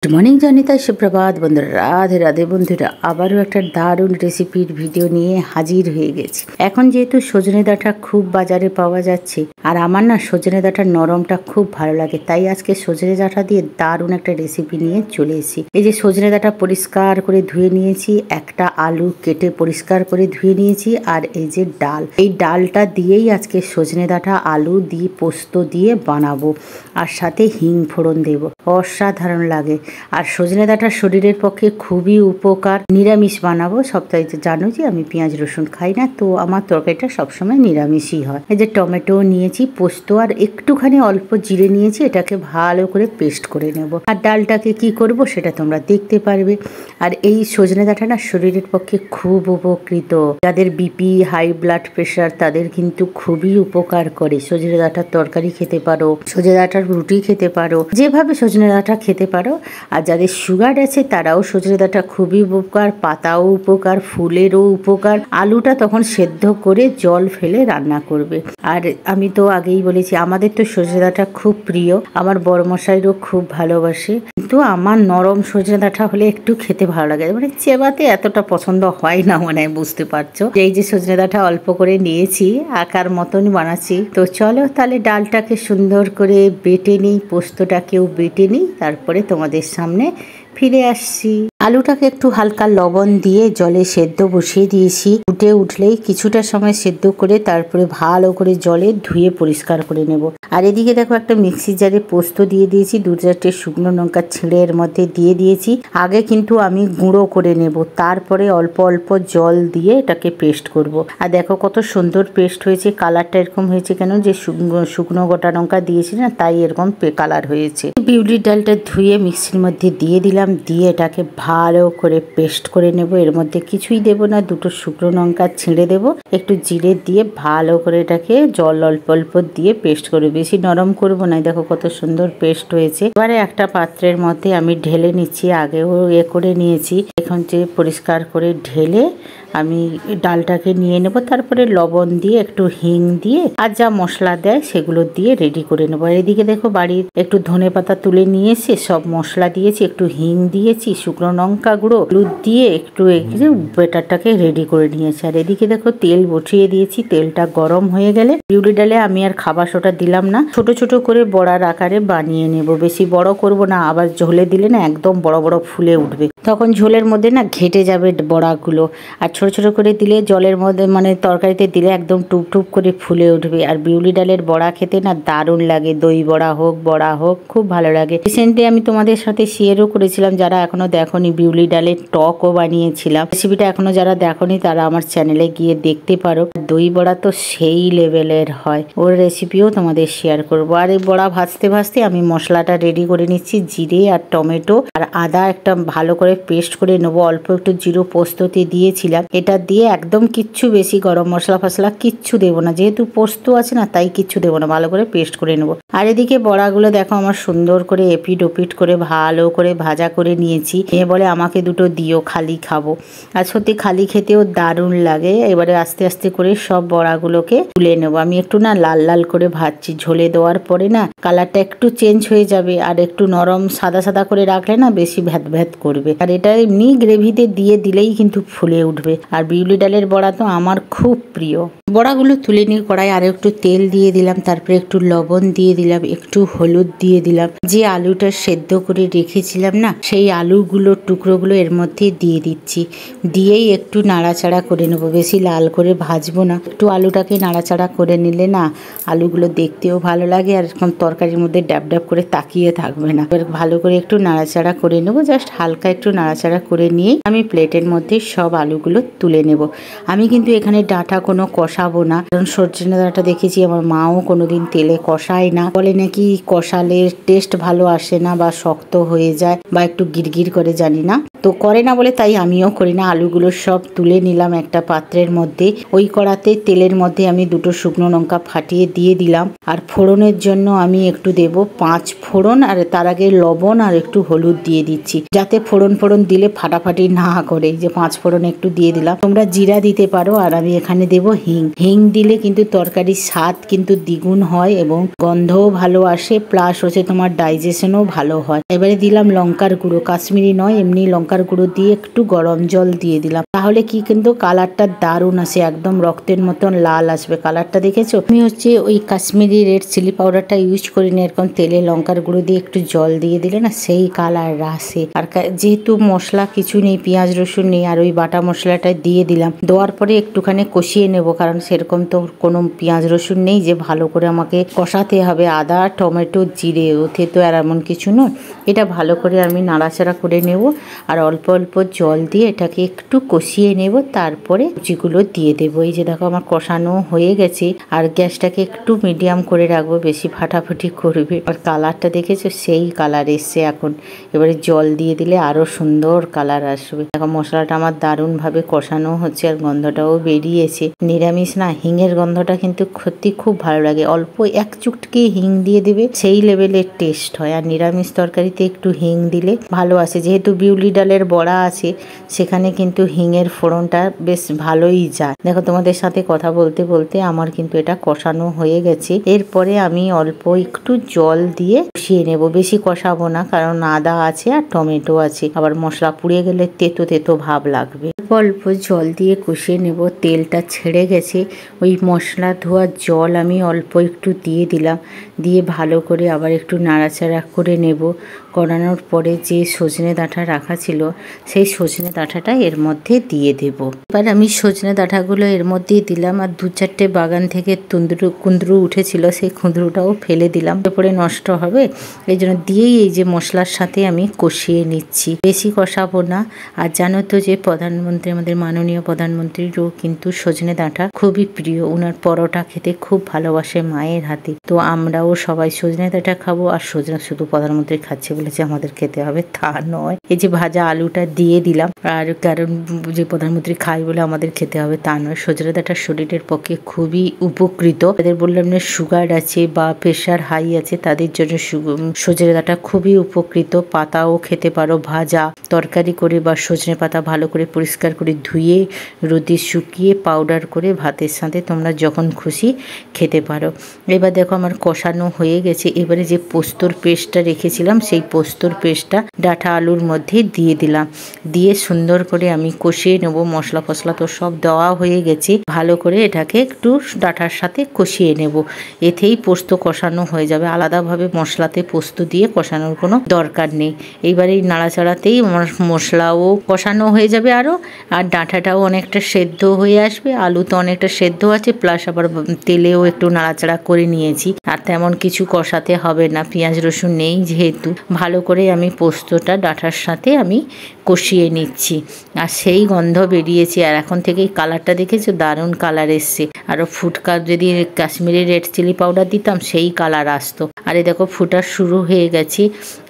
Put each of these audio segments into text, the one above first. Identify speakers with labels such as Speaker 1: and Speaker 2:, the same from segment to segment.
Speaker 1: Good morning জনিতা, সুপ্রভাত বন্ধুরা, রাধে রাধে বন্ধুরা। আবারও একটা দারুণ রেসিপির ভিডিও নিয়ে হাজির হয়ে গেছি। এখন যেহেতু সজনে ডাঁটা খুব বাজারে পাওয়া যাচ্ছে, আর আমার না সজনে ডাঁটার নরমটা খুব ভালো লাগে, তাই আজকে সজনে ডাঁটা দিয়ে দারুণ একটা রেসিপি নিয়ে চলে এসেছি। এই যে সজনে ডাঁটা পরিষ্কার করে ধুয়ে নিয়েছি, একটা আলু কেটে পরিষ্কার করে ধুয়ে নিয়েছি, আর এই যে ডাল, এই ডালটা দিয়েই আজকে সজনে ডাঁটা আলু দিয়ে পোস্ত দিয়ে বানাবো, আর সাথে হিং ফোড়ন দেবো। অসাধারণ লাগে। আর সজনে ডাঁটা শরীরের পক্ষে খুবই উপকার। নিরামিষ বানাবো, সপ্তাহে জানো যে আমি পেঁয়াজ রসুন খাই না, তো আমার তরকারিটা সবসময় নিরামিষই হয়। এই যে টমেটো নিয়েছি, পোস্ত আর একটুখানি অল্প জিরে নিয়েছি, এটাকে ভালো করে পেস্ট করে নেব। আর ডালটাকে কি করব সেটা তোমরা দেখতে পারবে। আর এই সজনে ডাঁটা না শরীরের পক্ষে খুব উপকৃত। যাদের বিপি, হাই ব্লাড প্রেশার, তাদের কিন্তু খুবই উপকার করে। সজনে ডাঁটার তরকারি খেতে পারো, সজনে ডাঁটার রুটি খেতে পারো, যেভাবে সজনে ডাঁটা খেতে পারো। আর যাদের সুগার আছে তারাও সজনে ডাঁটা খুবই উপকার, পাতাও উপকার, ফুলেরও উপকার। আলুটা তখন সেদ্ধ করে জল ফেলে রান্না করবে। আর আমি তো আগেই বলেছি আমাদের তো সজনে ডাঁটা খুব প্রিয়, আমার বড়মশাইরও খুব ভালোবাসে, কিন্তু আমার নরম সজনে ডাঁটা হলে একটু খেতে ভালো লাগে, মানে চেবাতে এতটা পছন্দ হয় না, মানে বুঝতে পারছো। এই যে সজনে ডাঁটা অল্প করে নিয়েছি, আকার মতনই বানাচ্ছি। তো চলো তাহলে ডালটাকে সুন্দর করে বেটে নিই, পোস্তটাকেও বেটে নিই, তারপরে তোমাদের সামনে ফিরে আসছি। আলুটাকে একটু হালকা লবণ দিয়ে জলে সেদ্ধ বসিয়ে দিয়েছি। ফুটে উঠলেই কিছুটা সময় সেদ্ধ করে তারপরে ভালো করে জলে ধুয়ে পরিষ্কার করে নেব। আর এদিকে দেখো একটা মিক্সি জারে পোস্ত দিয়ে দিয়েছি, 2-4টে শুকনো লঙ্কা ছিঁড়ে এর মধ্যে দিয়ে দিয়েছি। আগে কিন্তু আমি গুঁড়ো করে নেব, তারপরে অল্প অল্প জল দিয়ে এটাকে পেস্ট করব। আর দেখো কত সুন্দর পেস্ট হয়েছে। কালারটা এরকম হয়েছে কেন, যে শুকনো গোটা লঙ্কা দিয়েছি না, তাই এরকম কালার হয়েছে। বিউলির ডালটা ধুয়ে মিক্সির মধ্যে দিয়ে দিলাম, দিয়ে এটাকে ভালো করে পেস্ট করে নেব। এর মধ্যে কিছুই দেব না, 2টো শুকনো লঙ্কা ছিঁড়ে দেব, একটু জিরে দিয়ে ভালো করে এটাকে জল অল্প অল্প দিয়ে পেস্ট করে, বেশি নরম করব না। দেখো কত সুন্দর পেস্ট হয়েছে। এবারে একটা পাত্রের মধ্যে আমি ঢেলে নিচ্ছি, আগেও করে নিয়েছি। এখন যে পরিষ্কার করে ঢেলে আমি ডালটাকে নিয়ে নেব, তারপরে লবণ দিয়ে একটু হিং দিয়ে আর যা মশলা দেয় সেগুলো দিয়ে রেডি করে নেবো। আর এদিকে দেখো বাড়ির একটু ধনেপাতা তুলে নিয়ে এসে সব মশলা দিয়েছি, একটু হিং দিয়েছি, শুকনো লঙ্কা গুঁড়ো, হলুদ দিয়ে একটু বেটারটাকে রেডি করে নিয়েছি। আর এদিকে দেখো তেল বসিয়ে দিয়েছি, তেলটা গরম হয়ে গেলে বিউলি ডালে আমি আর খাবার সোটা দিলাম না, ছোট ছোট করে বড়ার আকারে বানিয়ে নেব। বেশি বড় করব না, আবার ঝোলে দিলে না একদম বড় বড় ফুলে উঠবে, তখন ঝোলের মধ্যে না ঘেটে যাবে বড়াগুলো। আর ছোট ছোট করে দিলে জলের মধ্যে মানে তরকারিতে দিলে একদম টুপ টুপ করে ফুলে উঠবে। আর বিউলি ডালের বড়া খেতে না দারুণ লাগে, দই বড়া হোক, বড়া হোক, খুব ভালো লাগে। রিসেন্টলি আমি তোমাদের সাথে শেয়ারও করেছিলাম, যারা এখনো দেখোনি বিউলি ডালের টকও বানিয়েছিলাম। রেসিপিটা এখনো যারা দেখোনি তারা আমার চ্যানেলে গিয়ে দেখতে পারো। দই বড়া তো সেই লেভেলের হয়, ওর রেসিপিও তোমাদের শেয়ার করবো। আর এই বড়া ভাজতে ভাজতে আমি মশলাটা রেডি করে নিচ্ছি। জিরে আর টমেটো আর আদা একটা ভালো করে পেস্ট করে নেবো, অল্প একটু জিরো পোস্ততে দিয়েছিলাম। এটা দিয়ে একদম কিচ্ছু বেশি গরম মশলা ফসলা কিচ্ছু দেবো না, যেহেতু পোস্ত আছে না তাই কিচ্ছু দেবো না, ভালো করে পেস্ট করে নেবো। আর এদিকে বড়াগুলো দেখো আমার সুন্দর করে এপিট ওপিট করে ভালো করে ভাজা করে নিয়েছি। এ বলে আমাকে দুটো দিও, খালি খাবো। আর সত্যি খালি খেতেও দারুণ লাগে। এবারে আস্তে আস্তে করে সব বড়াগুলোকে তুলে নেবো। আমি একটু না লাল লাল করে ভাজছি, ঝোলে দেওয়ার পরে না কালারটা একটু চেঞ্জ হয়ে যাবে, আর একটু নরম সাদা সাদা করে রাখলে না বেশি ভ্যাত ভ্যাত করবে। আর এটা এমনি গ্রেভিতে দিয়ে দিলেই কিন্তু ফুলে উঠবে। আর বিউলি ডালের বড়া তো আমার খুব প্রিয়। বড়াগুলো তুলে নিয়ে কড়াই আরো একটু তেল দিয়ে দিলাম, তারপরে একটু লবণ দিয়ে দিলাম, একটু হলুদ দিয়ে দিলাম। যে আলুটা সেদ্ধ করে রেখেছিলাম না, সেই আলুগুলো টুকরোগুলো এর মধ্যে দিয়ে দিচ্ছি। দিয়েই একটু নাড়াচাড়া করে নেবো, বেশি লাল করে ভাজবো না। একটু আলুটাকে নাড়াচাড়া করে নিলে না আলুগুলো দেখতেও ভালো লাগে, আর এরকম তরকারির মধ্যে ড্যাব ড্যাব করে তাকিয়ে থাকবে না। এবার ভালো করে একটু নাড়াচাড়া করে নেবো, জাস্ট হালকা একটু নাড়াচাড়া করে নিয়ে আমি প্লেটের মধ্যে সব আলুগুলো তুলে নেব। আমি কিন্তু এখানে ডাঁটা কোনো কষাবো না, কারণ সজনে ডাঁটা দেখেছি আমার মাও কোনোদিন তেলে কষায় না, বলে নাকি কষালে টেস্ট ভালো আসে না বা শক্ত হয়ে যায় বা একটু গিরগির করে, জানি না। তো করে না বলে তাই আমিও করি না। আলুগুলো সব তুলে নিলাম একটা পাত্রের মধ্যে। ওই কড়াতে তেলের মধ্যে আমি 2টো শুকনো লঙ্কা ফাটিয়ে দিয়ে দিলাম। আর ফোড়নের জন্য আমি একটু দেব 5 ফোড়ন, আর তার আগে লবণ আর একটু হলুদ দিয়ে দিচ্ছি, যাতে ফোড়ন দিলে ফাটাফাটি না করে। এই যে 5 ফোড়ন একটু দিয়ে দিলাম। তোমরা জিরা দিতে পারো। আর আমি এখানে দেব হিং। হিং দিলে কিন্তু তরকারির স্বাদ কিন্তু দ্বিগুণ হয় এবং গন্ধও ভালো আসে, প্লাস হচ্ছে তোমার ডাইজেশনও ভালো হয়। এবারে দিলাম লঙ্কার গুঁড়ো, কাশ্মীরি নয় এমনি লঙ্কার গুঁড়ো দিয়ে একটু গরম জল দিয়ে দিলাম। তাহলে কি কিন্তু কালারটা দারুণ আসে, একদম রক্তের মতন লাল আসবে। কালারটা দেখেছো? আমি হচ্ছে ওই কাশ্মীরি রেড চিলি পাউডারটা ইউজ করি না, এরকম তেলে লঙ্কার গুঁড়ো দিয়ে একটু জল দিয়ে দিলে না সেই কালার আসে। আর যেহেতু মশলা কিছু নেই, পেঁয়াজ রসুন নেই, আর ওই বাটা মশলাটা দিয়ে দিলাম। দেওয়ার পরে একটুখানি কষিয়ে নেব, কারণ সেরকম তো কোনো পেঁয়াজ রসুন নেই যে ভালো করে আমাকে কষাতে হবে। আদা টমেটো জিরে ওতে তো আর এমন কিছু নয়। এটা ভালো করে আমি নাড়াচাড়া করে নেব, আর অল্প অল্প জল দিয়ে এটাকে একটু কষিয়ে নেব। তারপরে কুচিগুলো দিয়ে দেবো। এই যে দেখো আমার কষানো হয়ে গেছে। আর গ্যাসটাকে একটু মিডিয়াম করে রাখবো, বেশি ফাটাফাটি করবে। আর কালারটা দেখেছো? সেই কালার এসছে এখন। এবারে জল দিয়ে দিলে আরো সুন্দর কালার আসবে। দেখো মশলাটা আমার দারুণভাবে কষানো হচ্ছে, আর গন্ধটাও বেরিয়েছে। নিরামিষ না, হিঙের গন্ধটা কিন্তু সত্যি খুব ভালো লাগে। অল্প এক চুটকি হিং দিয়ে দেবে, সেই লেভেলের টেস্ট হয়। আর নিরামিষ তরকারিতে একটু হিং দিলে ভালো আসে। যেহেতু বিউলি ডালের বড়া আছে, সেখানে কিন্তু হিঙের ফোড়নটা বেশ ভালোই যায়। দেখো তোমাদের সাথে কথা বলতে বলতে আমার কিন্তু এটা কষানো হয়ে গেছে। এরপরে আমি অল্প একটু জল দিয়ে কষিয়ে নেব, বেশি কষাবো না, কারণ আদা আছে আর টমেটো আছে, আবার মশলা পুড়ে গেলে তেতো তেতো ভাব লাগবে। অল্প জল দিয়ে কষিয়ে নেব। তেলটা ছেড়ে গেছে, ওই মশলা ধোয়া জল আমি অল্প একটু দিয়ে দিলাম। দিয়ে ভালো করে আবার একটু নাড়াচাড়া করে নেব। করানোর পরে যে সজনে ডাঁটা রাখা ছিল, সেই সজনে ডাঁটাটা এর মধ্যে দিয়ে দেব। এবার আমি সজনে ডাঁটাগুলো এর মধ্যেই দিলাম। আর 2-4টে বাগান থেকে কুঁদরু উঠেছিল, সেই কুঁদরুটাও ফেলে দিলাম, এরপরে নষ্ট হবে। এই জন্য দিয়েই এই যে মশলার সাথে আমি কষিয়ে নিচ্ছি, বেশি কষাবো না। আর জানো তো যে প্রধানমন্ত্রী, আমাদের মাননীয় প্রধানমন্ত্রীরও কিন্তু সজনে ডাঁটা খুবই প্রিয়। ওনার পরোটা খেতে খুব ভালোবাসে মায়ের হাতে। তো আমরাও সবাই সজনে ডাঁটা খাবো। আর সজনে শুধু প্রধানমন্ত্রী খাচ্ছে বলেছে আমাদের খেতে হবে তা নয়। এই যে ভাজা আলুটা দিয়ে দিলাম, আর কারণ যে প্রধানমন্ত্রী খায় বলে আমাদের খেতে হবে তা নয়। সজনে ডাঁটা শরীরের পক্ষে খুবই উপকৃত। তাদের বললাম না সুগার আছে বা প্রেশার হাই আছে, তাদের জন্য সজনে ডাঁটা খুবই উপকৃত। পাতাও খেতে পারো ভাজা, তরকারি করে, বা সজনে পাতা ভালো করে পরিষ্কার করে ধুয়ে রোদে শুকিয়ে পাউডার করে ভাতের সাথে তোমরা যখন খুশি খেতে পারো। এবার দেখো আমার কষানো হয়ে গেছে। এবারে যে পোস্তর পেস্টটা রেখেছিলাম, সেই পোস্তর পেস্টটা ডাঁটা আলুর মধ্যে দিয়ে দিলাম। দিয়ে সুন্দর করে আমি কষিয়ে নেব। মশলা ফসলা তো সব দেওয়া হয়ে গেছে। ভালো করে এটাকে একটু ডাঁটার সাথে কষিয়ে নেব। এতেই পোস্ত কষানো হয়ে যাবে, আলাদাভাবে মশলাতে পোস্ত দিয়ে কষানোর কোনো দরকার নেই। এইবারে এই নাড়াচাড়াতেই মশলাও কষানো হয়ে যাবে আরও, আর ডাঁটাটাও অনেকটা সেদ্ধ হয়ে আসবে। আলু তো অনেকটা সেদ্ধ আছে, প্লাস আবার তেলেও একটু নাড়াচাড়া করে নিয়েছি। আর তেমন কিছু কষাতে হবে না, পেঁয়াজ রসুন নেই যেহেতু। ভালো করে আমি পোস্তটা ডাঁটার সাথে আমি কষিয়ে নিচ্ছি, আর সেই গন্ধ বেরিয়েছে। আর এখন থেকেই কালারটা দেখেছো? দারুণ কালার এসছে। আরও ফুটকা যদি কাশ্মীরি রেড চিলি পাউডার দিতাম, সেই কালার আসতো। আর এই দেখো ফুটা শুরু হয়ে গেছে।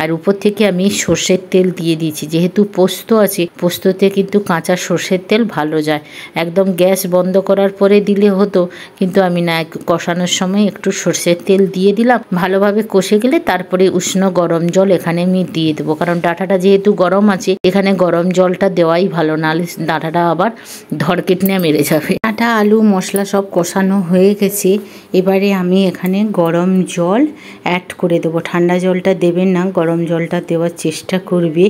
Speaker 1: আর উপর থেকে আমি সর্ষের তেল দিয়ে দিয়েছি, যেহেতু পোস্ত আছে, পোস্ততে কিন্তু কাঁচা সর্ষের তেল ভালো যায়। একদম গ্যাস বন্ধ করার পরে দিলে হতো, কিন্তু আমি না, কষানোর সময় একটু সর্ষের তেল দিয়ে দিলাম। ভালোভাবে কষে গেলে তারপরে উষ্ণ গরম জল এখানে আমি দিয়ে দেবো, কারণ ডাঁটাটা যেহেতু গরম আছে, এখানে গরম জলটা দেওয়াই ভালো, নাহলে ডাঁটাটা আবার ধরকেটনে মেরে যাবে। ডাঁটা আলু মশলা সব কষানো হয়ে গেছে। এবারে আমি এখানে গরম জল অ্যাড করে দেবো। ঠান্ডা জলটা দেবেন না, গরম জলটা দেওয়ার চেষ্টা করবে।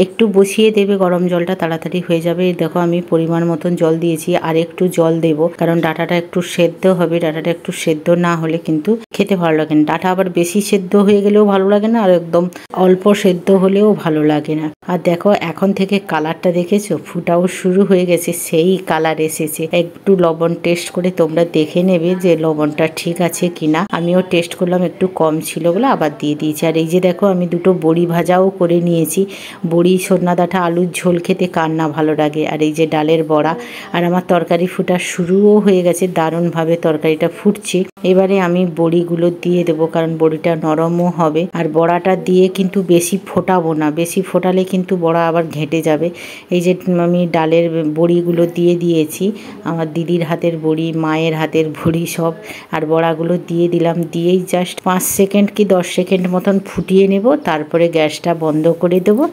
Speaker 1: একটু বসিয়ে দেবে, গরম জলটা তাড়াতাড়ি হয়ে যাবে। দেখো আমি পরিমাণ মতন জল দিয়েছি, আর একটু জল দেব, কারণ ডাঁটাটা একটু সেদ্ধ হবে। ডাঁটাটা একটু সেদ্ধ না হলে কিন্তু খেতে ভালো লাগে না। ডাঁটা আবার বেশি সেদ্ধ হয়ে গেলেও ভালো লাগে না, আর একদম অল্প সেদ্ধ হলেও ভালো লাগে না। আর দেখো এখন থেকে কালারটা দেখেছো? ফুটাও শুরু হয়ে গেছে, সেই কালার এসেছে। একটু লবণ টেস্ট করে তোমরা দেখে নেবে যে লবণটা ঠিক আছে কিনা। আমিও টেস্ট করলাম, একটু কম ছিল বলে আবার দিয়ে দিয়েছি। আর এই যে দেখো আমি দুটো বড়ি ভাজাও করে নিয়েছি। বড়ি সজনা ডাঁটা আলুর ঝোল খেতে কার না ভালো লাগে। আর এই যে ডালের বড়া, আর আমার তরকারি ফুটা শুরুও হয়ে গেছে, দারুণভাবে তরকারিটা ফুটছে। এবারে আমি বড়িগুলো দিয়ে দেবো, কারণ বড়িটা নরমও হবে। আর বড়াটা দিয়ে কিন্তু বেশি ফোটাবো না, বেশি ফোটালে কিন্তু বড়া আবার ঘেঁটে যাবে। এই যে আমি ডালের বড়িগুলো দিয়ে দিয়েছি, আমার দিদির হাতের বড়ি, মায়ের হাতের বড়ি সব। আর বড়াগুলো দিয়ে দিলাম, দিয়েই জাস্ট 5 সেকেন্ড কি 10 সেকেন্ড মতন ফুটিয়ে নেব। তারপরে গ্যাসটা বন্ধ করে দেবো,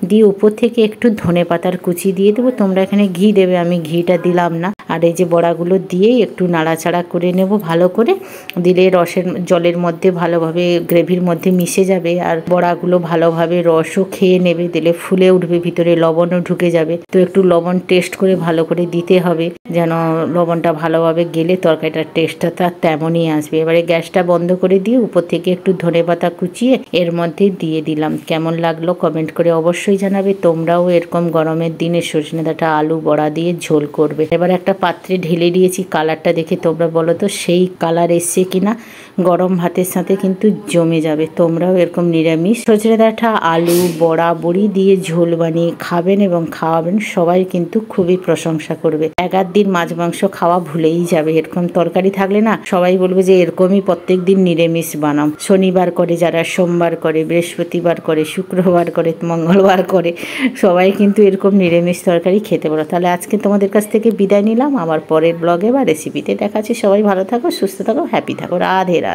Speaker 1: দিয়ে উপর থেকে একটু ধনে পাতার কুচি দিয়ে দেবো। তোমরা এখানে ঘি দেবে, আমি ঘিটা দিলাম না। আর এই যে বড়াগুলো দিয়েই একটু নাড়াচাড়া করে নেব ভালো করে। দিলে রসের জলের মধ্যে ভালোভাবে গ্রেভির মধ্যে মিশে যাবে, আর বড়াগুলো ভালোভাবে রসও খেয়ে নেবে, দিলে ফুলে উঠবে, ভিতরে লবণও ঢুকে যাবে। তো একটু লবণ টেস্ট করে ভালো করে দিতে হবে, যেন লবণটা ভালোভাবে গেলে তরকারিটার টেস্টটা তার তেমনই আসবে। এবারে গ্যাসটা বন্ধ করে দিয়ে উপর থেকে একটু ধনেপাতা কুচিয়ে এর মধ্যে দিয়ে দিলাম। কেমন লাগলো কমেন্ট করে অবশ্যই জানাবে। তোমরাও এরকম গরমের দিনে সজনে ডাঁটা আলু বড়া দিয়ে ঝোল করবে। এবার একটা পাত্রে ঢেলে দিয়েছি, কালারটা দেখে তোমরা বলো তো সেই কালার এসছে কিনা। গরম ভাতের সাথে কিন্তু জমে যাবে। তোমরাও এরকম নিরামিষ সজনে ডাঁটা আলু বড়া বড়ি দিয়ে ঝোল বানিয়ে খাবেন এবং খাওয়াবেন, সবাই কিন্তু খুবই প্রশংসা করবে। এক আধ দিন মাছ মাংস খাওয়া ভুলেই যাবে। এরকম তরকারি থাকলে না সবাই বলবে যে এরকমই প্রত্যেক দিন নিরামিষ বানাও। শনিবার করে যারা, সোমবার করে, বৃহস্পতিবার করে, শুক্রবার করে, মঙ্গলবার করে, সবাই কিন্তু এরকম নিরামিষ তরকারি খেতে পারো। তাহলে আজকে তোমাদের কাছ থেকে বিদায় নিলাম, আবার পরের ব্লগে বা রেসিপিতে দেখা আছে। সবাই ভালো থাকো, সুস্থ থাকো, হ্যাপি থাকো। রাধে রাধে।